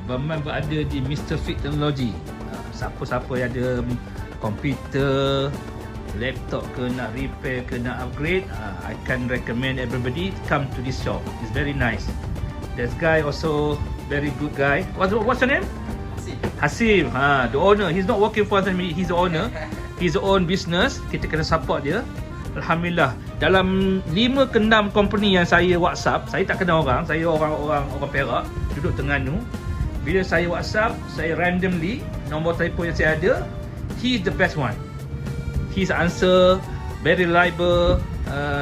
Berman berada di Mr. Fit Technology. Siapa-siapa yang ada komputer, laptop ke nak repair ke nak upgrade, I can recommend everybody come to this shop. It's very nice. This guy also very good guy. What's your name? Hasim. The owner. He's not working for us. He's the owner. His own business. Kita kena support dia. Alhamdulillah. Dalam 5 ke 6 company yang saya WhatsApp, saya tak kenal orang. Saya orang Perak, duduk Terengganu. Bila saya WhatsApp, saya randomly nombor telefon yang saya ada, he is the best one. His answer very reliable.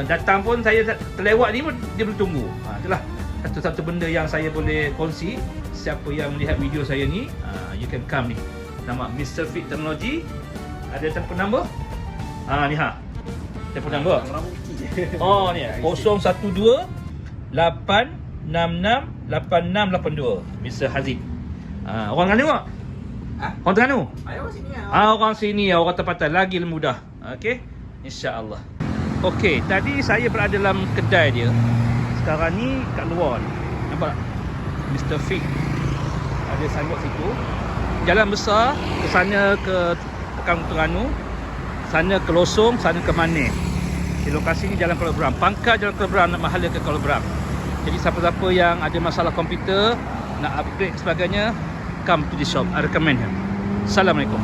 Datang pun saya terlewat ni pun dia boleh tunggu. Itulah satu-satu benda yang saya boleh kongsi. Siapa yang melihat video saya ni, you can come ni. Nama Mr. Fit Technology. Ada telefon number? Ni telefon number. Oh ni 012 866 8682. Mr. Hazim. Orang Terengganu tak? Orang Terengganu? Orang sini lah. Orang sini, orang tempatan lagi mudah. Okey, insya-Allah. Okey, tadi saya berada dalam kedai dia. Sekarang ni kat luar ni. Nampak tak? Mr. Fit. Ada signboard situ. Jalan besar ke sana ke Pekan Terengganu, sana ke Losong, sana ke Manis. Di lokasi ni Jalan Kuala Berang. Pangkal Jalan Kuala Berang nak mahala ke Kuala Berang. Jadi siapa-siapa yang ada masalah komputer, nak upgrade sebagainya, come to the shop. I recommend him. Assalamualaikum.